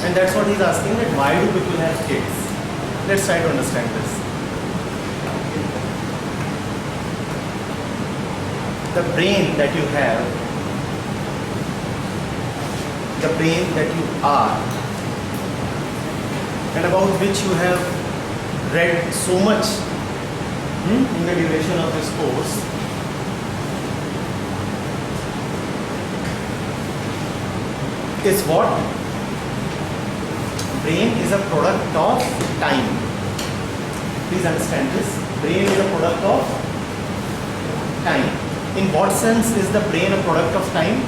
And that's what he's asking, that why do people have kids? Let's try to understand this. The brain that you have, the brain that you are, and about which you have read so much in the duration of this course, is what? Brain is a product of time. Please understand this. Brain is a product of time. In what sense is the brain a product of time?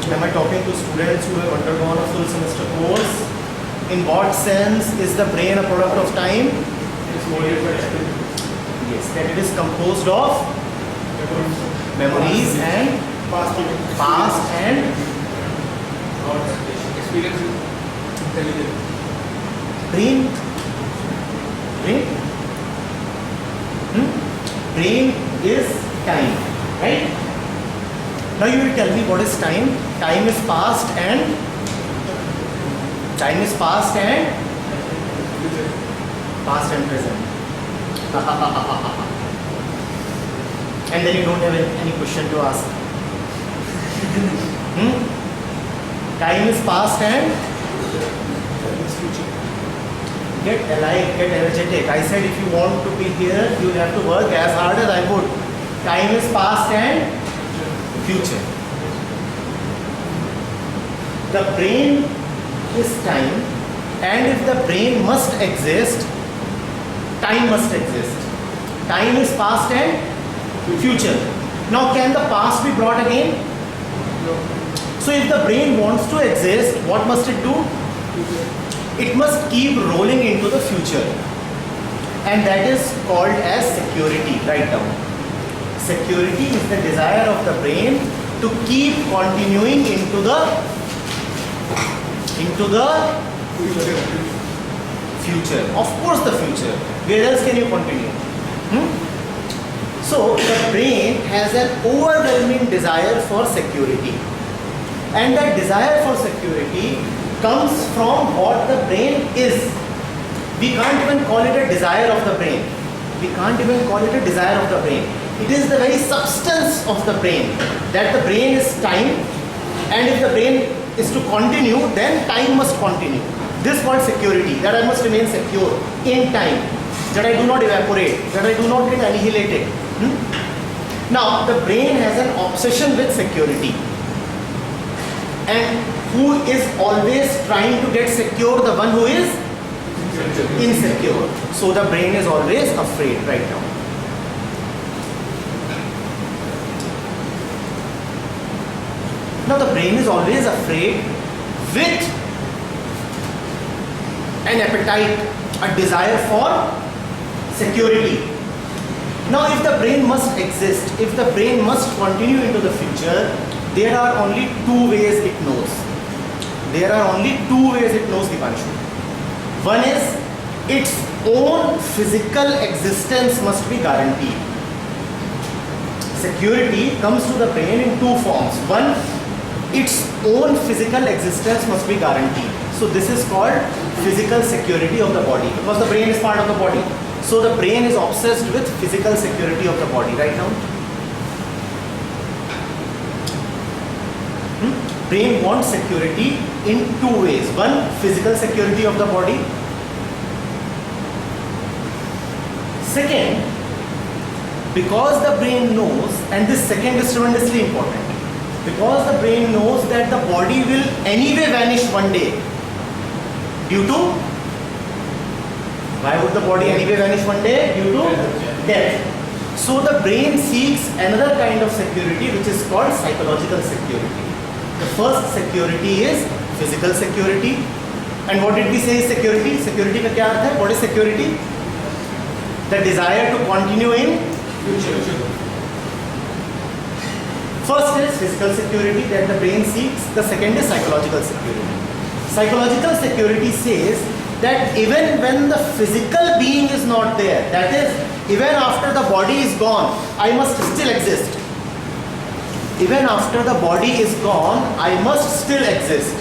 Am I talking to students who have undergone a full semester course? In what sense is the brain a product of time? Yes, that it is composed of memories and past and experience, intelligence. Brain is time, right? Now you will tell me what is time. Time is past and present. And then you don't have any question to ask. Time is past and get alive, get energetic. I said if you want to be here, you have to work as hard as I would. Time is past and future. The brain is time, and if the brain must exist, time must exist. Time is past and future. Now can the past be brought again? No. So if the brain wants to exist, what must it do? It must keep rolling into the future, and that is called as security. Write down. Security is the desire of the brain to keep continuing into the future. Of course the future. Where else can you continue? So the brain has an overwhelming desire for security, and that desire for security comes from what the brain is. We can't even call it a desire of the brain. It is the very substance of the brain, that the brain is time, and if the brain is to continue, then time must continue. This is called security, that I must remain secure in time, that I do not evaporate, that I do not get annihilated. Now, the brain has an obsession with security, and who is always trying to get secure? The one who is insecure. So the brain is always afraid right now. Now the brain is always afraid with an appetite, a desire for security. Now if the brain must exist, if the brain must continue into the future, there are only two ways it knows. Dipanshu. One is its own physical existence must be guaranteed. Security comes to the brain in two forms. One, its own physical existence must be guaranteed. So this is called physical security of the body, because the brain is part of the body. So the brain is obsessed with physical security of the body right now. Brain wants security in two ways. One, physical security of the body. Second, because the brain knows, and this second is tremendously important, because the brain knows that the body will anyway vanish one day due to, why would the body anyway vanish one day? Due to death. So the brain seeks another kind of security, which is called psychological security. The first security is physical security. And what did we say is security? Security का क्या अर्थ है? What is security? The desire to continue in future. First is physical security that the brain seeks. The second is psychological security. Psychological security says that even when the physical being is not there, that is, even after the body is gone, I must still exist. even after the body is gone, I must still exist.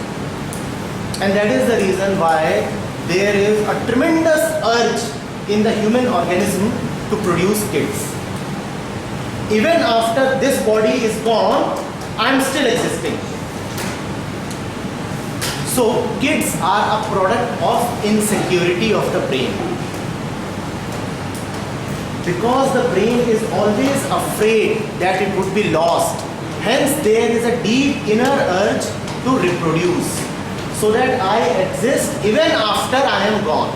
And that is the reason why there is a tremendous urge in the human organism to produce kids. Even after this body is gone, I am still existing. So kids are a product of insecurity of the brain. Because the brain is always afraid that it would be lost. Hence there is a deep inner urge to reproduce, so that I exist even after I am gone.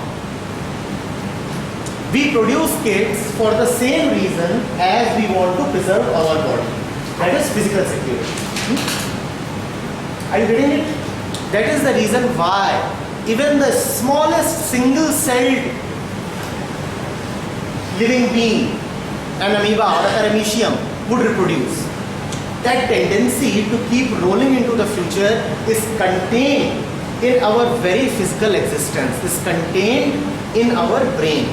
We produce kids for the same reason as we want to preserve our body. That is physical security. Are you getting it? That is the reason why even the smallest single-celled living being, an amoeba or a paramecium, would reproduce. That tendency to keep rolling into the future is contained in our very physical existence, is contained in our brain.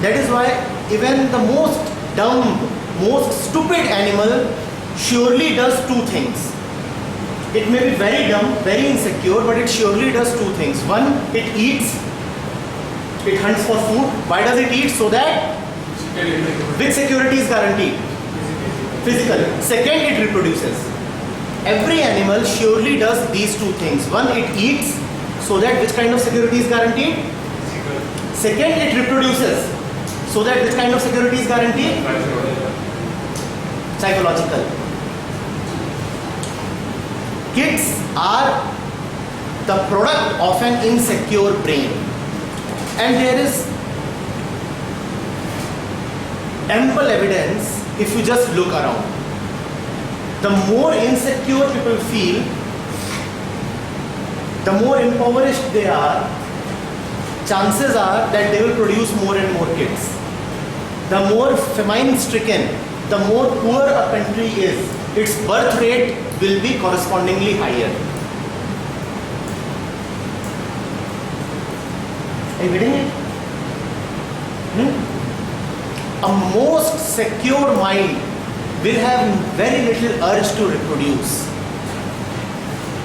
That is why even the most dumb, most stupid animal surely does two things. It may be very dumb, very insecure, but it surely does two things. One, it eats, it hunts for food. Why does it eat? So that which security is guaranteed? Physical. Second, it reproduces. Every animal surely does these two things. One, it eats, so that which kind of security is guaranteed? Second, it reproduces, so that which kind of security is guaranteed? Psychological. Kids are the product of an insecure brain. And there is ample evidence if you just look around. The more insecure people feel, the more impoverished they are, chances are that they will produce more and more kids. The more famine stricken, the more poor a country is, its birth rate will be correspondingly higher. Are you getting it? A most secure mind will have very little urge to reproduce.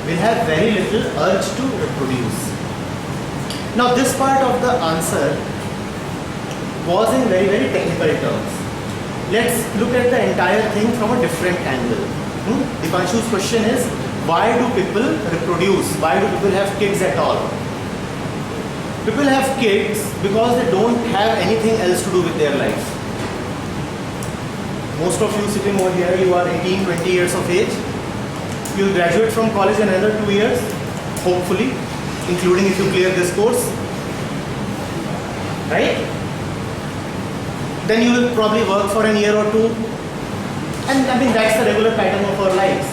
Will have very little urge to reproduce. Now this part of the answer was in very, very technical terms. Let's look at the entire thing from a different angle. Dipanshu's question is, why do people reproduce? Why do people have kids at all? People have kids because they don't have anything else to do with their life. Most of you sitting over here, you are 18, 20 years of age. You will graduate from college in another 2 years, hopefully, including if you clear this course. Right? Then you will probably work for a year or two. And I mean, that's the regular pattern of our lives.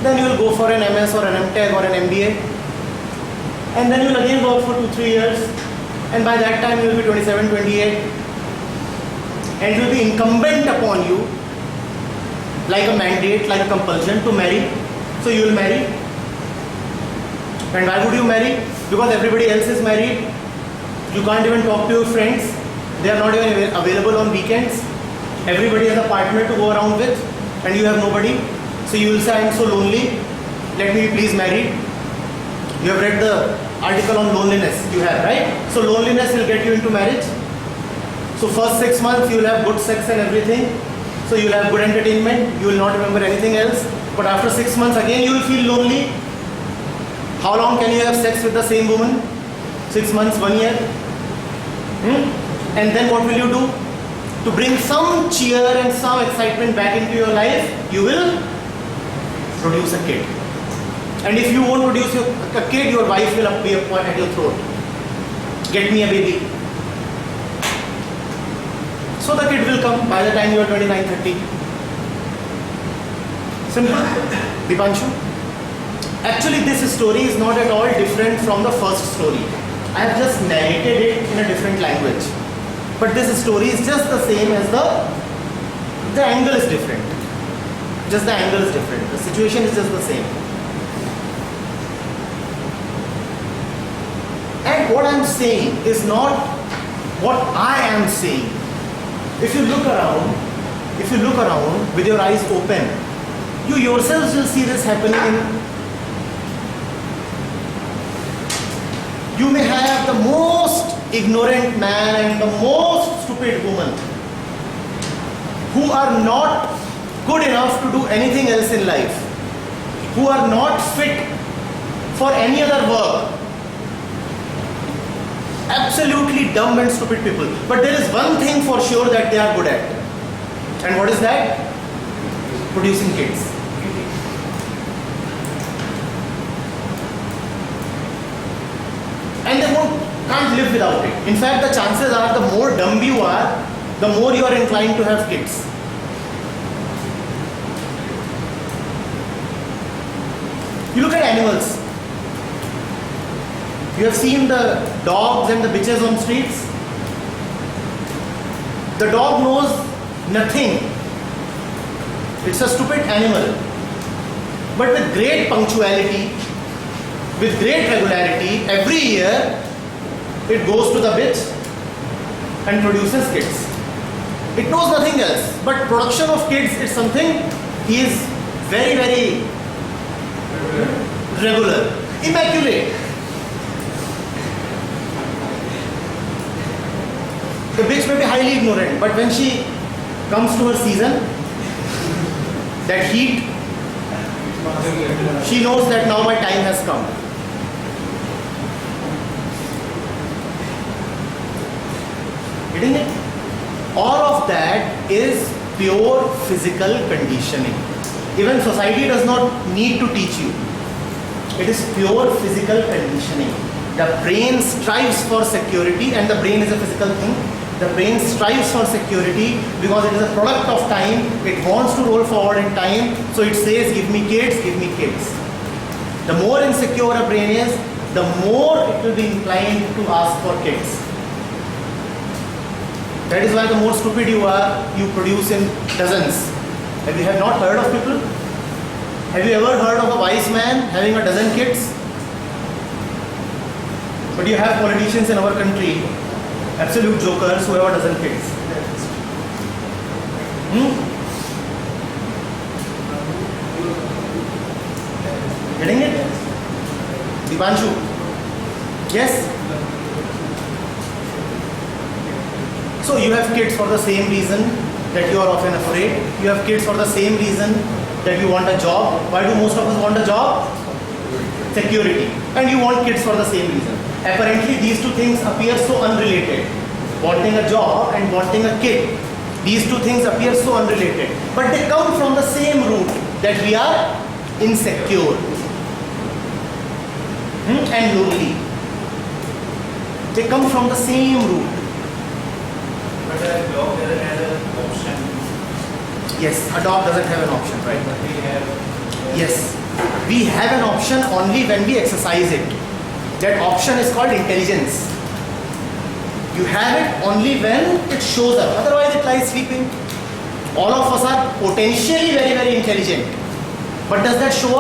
Then you will go for an MS or an MTech or an MBA. And then you will again work for 2-3 years. And by that time you will be 27, 28. And it will be incumbent upon you, like a mandate, like a compulsion, to marry. So you will marry. And why would you marry? Because everybody else is married. You can't even talk to your friends. They are not even available on weekends. Everybody has a partner to go around with, and you have nobody. So you will say, I am so lonely. Let me be please married. You have read the article on loneliness. You have, right? So loneliness will get you into marriage. So first 6 months you will have good sex and everything. So you will have good entertainment. You will not remember anything else. But after 6 months again you will feel lonely. How long can you have sex with the same woman? 6 months, 1 year. And then what will you do? To bring some cheer and some excitement back into your life, you will produce a kid. And if you won't produce a kid, your wife will be at your throat. Get me a baby. So the kid will come by the time you are 29, 30. Simple. Dipanshu. Actually, this story is not at all different from the first story. I have just narrated it in a different language. But this story is just the same as the angle is different. Just the angle is different. The situation is just the same. And what I am saying is not what I am saying. If you look around with your eyes open, You yourselves will see this happening in. You may have the most ignorant man and the most stupid woman who are not good enough to do anything else in life, who are not fit for any other work. Absolutely dumb and stupid people. But there is one thing for sure that they are good at. And what is that? Producing kids. And they can't live without it. In fact, the chances are the more dumb you are, the more you are inclined to have kids. You look at animals. You have seen the dogs and the bitches on streets. The dog knows nothing. It's a stupid animal. But with great punctuality, with great regularity, every year it goes to the bitch and produces kids. It knows nothing else. But production of kids is something he is very, very regular, immaculate. The bitch may be highly ignorant, but when she comes to her season, that heat, she knows that now my time has come. Getting it? All of that is pure physical conditioning. Even society does not need to teach you. It is pure physical conditioning. The brain strives for security, and the brain is a physical thing. The brain strives for security because it is a product of time. It wants to roll forward in time, so it says, give me kids, give me kids. The more insecure a brain is, the more it will be inclined to ask for kids. That is why the more stupid you are, you produce in dozens. Have you not heard of people? Have you ever heard of a wise man having a dozen kids? But you have politicians in our country, absolute jokers who have a dozen kids. Getting it? Dipanshu? Yes? So you have kids for the same reason that you are often afraid. You have kids for the same reason that you want a job. Why do most of us want a job? Security. And you want kids for the same reason. Apparently these two things appear so unrelated. Wanting a job and wanting a kid. These two things appear so unrelated. But they come from the same root, that we are insecure and lonely. They come from the same root. But a dog doesn't have an option. Yes, a dog doesn't have an option, right? But we have. Yes, we have an option only when we exercise it. That option is called intelligence. You have it only when it shows up. Otherwise it lies sleeping. All of us are potentially very, very intelligent. But does that show up?